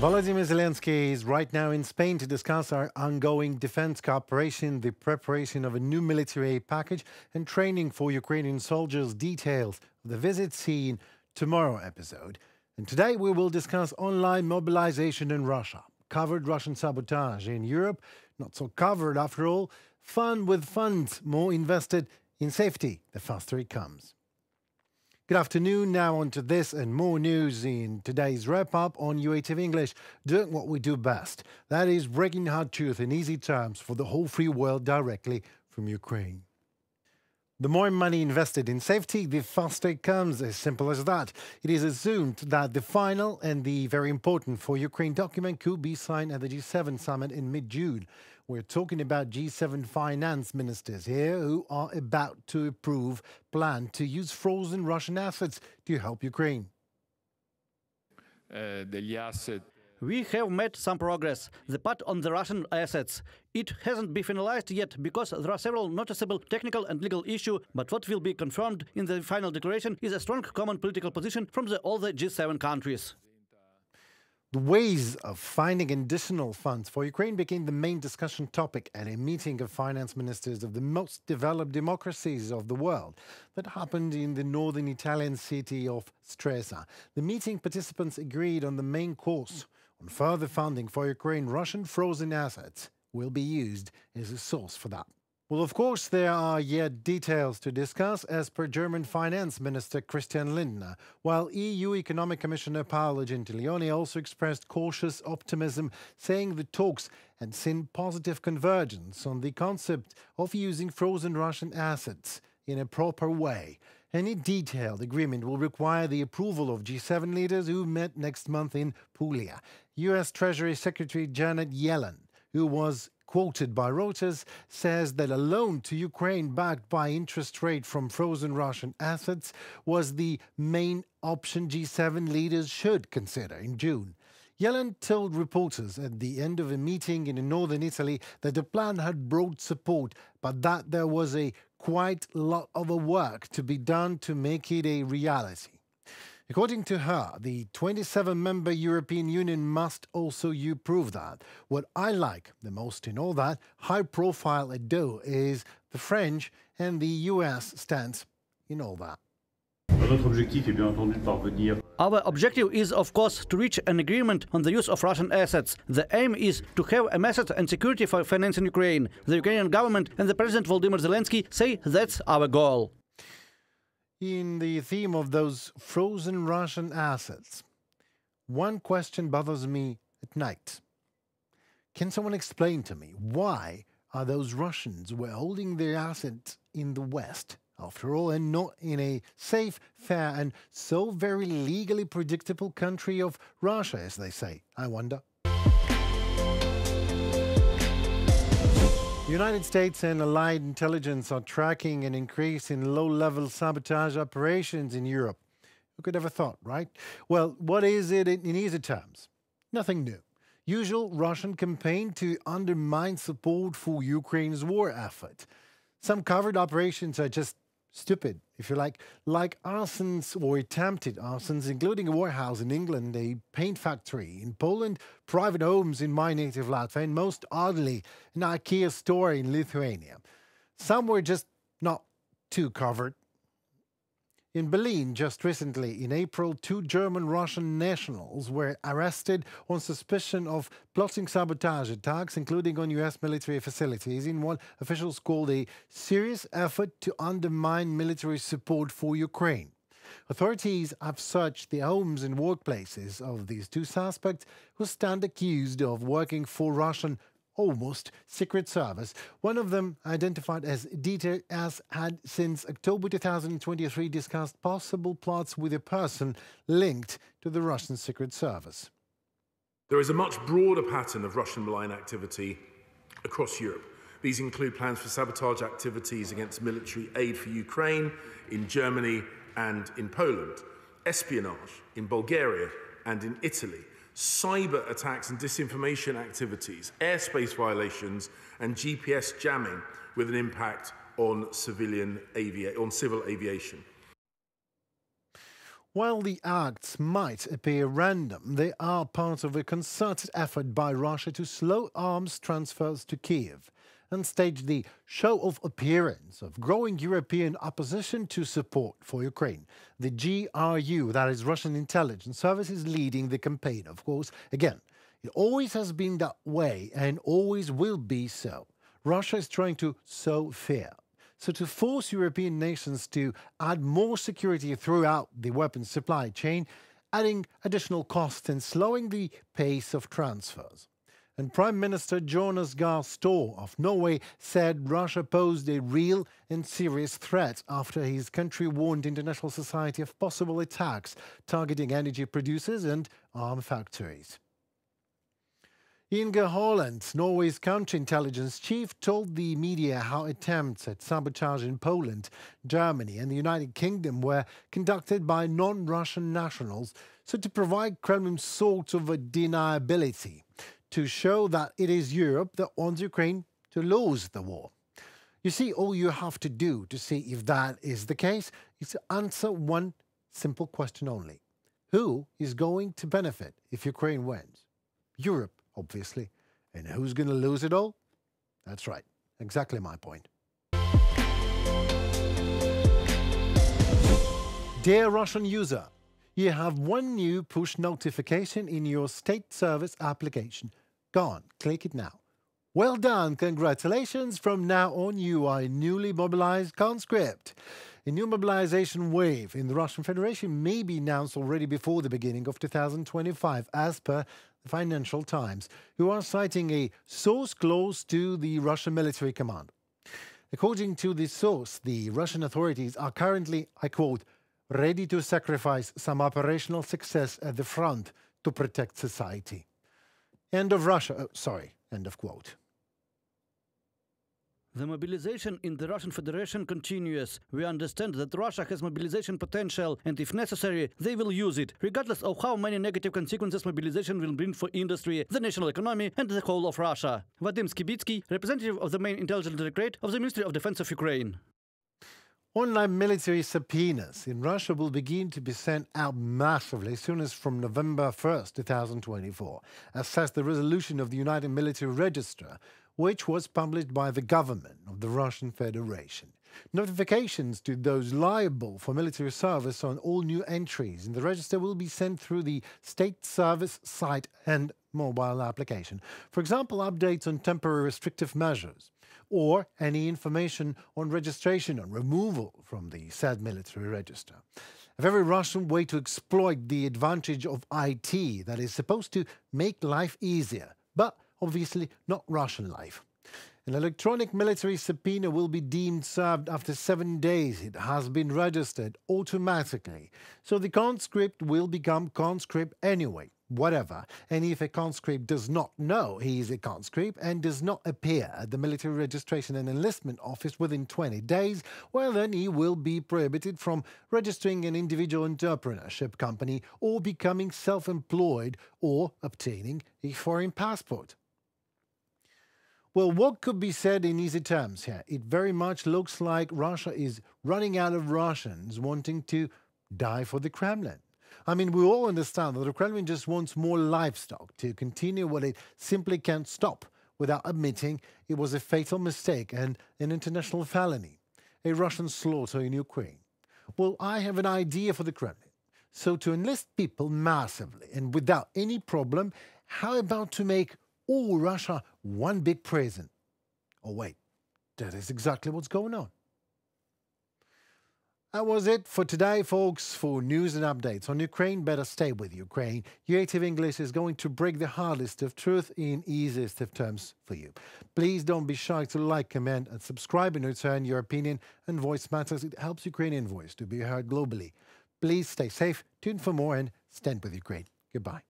Volodymyr Zelensky is right now in Spain to discuss our ongoing defense cooperation, the preparation of a new military aid package, and training for Ukrainian soldiers. Details of the visit seen tomorrow episode. And today we will discuss online mobilization in Russia, covered Russian sabotage in Europe, not so covered after all, fun with funds more invested in safety the faster it comes. Good afternoon. Now on to this and more news in today's wrap-up on UATV English, doing what we do best. That is breaking hard truth in easy terms for the whole free world directly from Ukraine. The more money invested in safety, the faster it comes, as simple as that. It is assumed that the final and the very important for Ukraine document could be signed at the G7 summit in mid-June. We're talking about G7 finance ministers here who are about to approve plan to use frozen Russian assets to help Ukraine. We have made some progress. The part on the Russian assets. It hasn't been finalized yet because there are several noticeable technical and legal issues, but what will be confirmed in the final declaration is a strong common political position from all the G7 countries. The ways of finding additional funds for Ukraine became the main discussion topic at a meeting of finance ministers of the most developed democracies of the world that happened in the northern Italian city of Stresa. The meeting participants agreed on the main course. On further funding for Ukraine, Russian frozen assets will be used as a source for that. Well, of course, there are yet details to discuss, as per German Finance Minister Christian Lindner, while EU Economic Commissioner Paolo Gentiloni also expressed cautious optimism, saying the talks had seen positive convergence on the concept of using frozen Russian assets in a proper way. Any detailed agreement will require the approval of G7 leaders who met next month in Puglia. U.S. Treasury Secretary Janet Yellen, who was quoted by Reuters, says that a loan to Ukraine backed by interest rate from frozen Russian assets was the main option G7 leaders should consider in June. Yellen told reporters at the end of a meeting in northern Italy that the plan had broad support, but that there was a quite lot of work to be done to make it a reality. According to her, the 27-member European Union must also approve that. What I like the most in all that high-profile ado is the French and the US stance in all that. Our objective is, of course, to reach an agreement on the use of Russian assets. The aim is to have a method and security for financing Ukraine. The Ukrainian government and the President Volodymyr Zelensky say that's our goal. In the theme of those frozen Russian assets, one question bothers me at night. Can someone explain to me why are those Russians who are holding their assets in the West, after all, and not in a safe, fair, and so very legally predictable country of Russia, as they say, I wonder? The United States and allied intelligence are tracking an increase in low-level sabotage operations in Europe. Who could ever thought, right? Well, what is it in easy terms? Nothing new. Usual Russian campaign to undermine support for Ukraine's war effort. Some covert operations are just stupid, if you like arsons or attempted arsons, including a warehouse in England, a paint factory in Poland, private homes in my native Latvia, and most oddly, an IKEA store in Lithuania. Some were just not too covert. In Berlin, just recently, in April, 2 German-Russian nationals were arrested on suspicion of plotting sabotage attacks, including on U.S. military facilities, in what officials called a serious effort to undermine military support for Ukraine. Authorities have searched the homes and workplaces of these 2 suspects who stand accused of working for Russian almost secret service. One of them, identified as Dieter S., had since October 2023 discussed possible plots with a person linked to the Russian secret service. There is a much broader pattern of Russian malign activity across Europe. These include plans for sabotage activities against military aid for Ukraine, in Germany and in Poland, espionage in Bulgaria and in Italy, cyber attacks and disinformation activities, airspace violations, and GPS jamming with an impact on civil aviation. While the acts might appear random, they are part of a concerted effort by Russia to slow arms transfers to Kiev and stage the show of appearance of growing European opposition to support for Ukraine. The GRU, that is Russian intelligence service, is leading the campaign, of course. Again, it always has been that way and always will be so. Russia is trying to sow fear. So to force European nations to add more security throughout the weapons supply chain, adding additional costs and slowing the pace of transfers. And Prime Minister Jonas Gahr Store of Norway said Russia posed a real and serious threat after his country warned international society of possible attacks targeting energy producers and arm factories. Inge Holland, Norway's counterintelligence chief, told the media how attempts at sabotage in Poland, Germany and the United Kingdom were conducted by non-Russian nationals, so to provide Kremlin sort of a deniability, to show that it is Europe that wants Ukraine to lose the war. You see, all you have to do to see if that is the case is to answer one simple question only. Who is going to benefit if Ukraine wins? Europe, obviously. And who's going to lose it all? That's right. Exactly my point. Dear Russian user, you have one new push notification in your state service application. Go on, click it now. Well done, congratulations. From now on, you are a newly mobilized conscript. A new mobilization wave in the Russian Federation may be announced already before the beginning of 2025, as per the Financial Times, who are citing a source close to the Russian military command. According to this source, the Russian authorities are currently, I quote, ready to sacrifice some operational success at the front to protect society. End of end of quote. The mobilization in the Russian Federation continues. We understand that Russia has mobilization potential, and if necessary, they will use it, regardless of how many negative consequences mobilization will bring for industry, the national economy, and the whole of Russia. Vadim Skibitsky, representative of the main intelligence directorate of the Ministry of Defense of Ukraine. Online military subpoenas in Russia will begin to be sent out massively as soon as from November 1st, 2024, as says the resolution of the United Military Register, which was published by the government of the Russian Federation. Notifications to those liable for military service on all new entries in the register will be sent through the state service site and mobile application. For example, updates on temporary restrictive measures, or any information on registration and removal from the said military register. A very Russian way to exploit the advantage of IT that is supposed to make life easier, but obviously not Russian life. An electronic military subpoena will be deemed served after 7 days. It has been registered automatically. So the conscript will become conscript anyway, whatever. And if a conscript does not know he is a conscript and does not appear at the military registration and enlistment office within 20 days, well then he will be prohibited from registering an individual entrepreneurship company or becoming self-employed or obtaining a foreign passport. Well, what could be said in easy terms here? It very much looks like Russia is running out of Russians wanting to die for the Kremlin. I mean, we all understand that the Kremlin just wants more livestock to continue what it simply can't stop without admitting it was a fatal mistake and an international felony, a Russian slaughter in Ukraine. Well, I have an idea for the Kremlin. So to enlist people massively and without any problem, how about to make all Russia one big prison? Oh wait, that is exactly what's going on. That was it for today, folks. For news and updates on Ukraine, better stay with Ukraine. UATV English is going to break the hardest of truth in easiest of terms for you. Please don't be shy to like, comment and subscribe in return. Your opinion and voice matters. It helps Ukrainian voice to be heard globally. Please stay safe, tune for more and stand with Ukraine. Goodbye.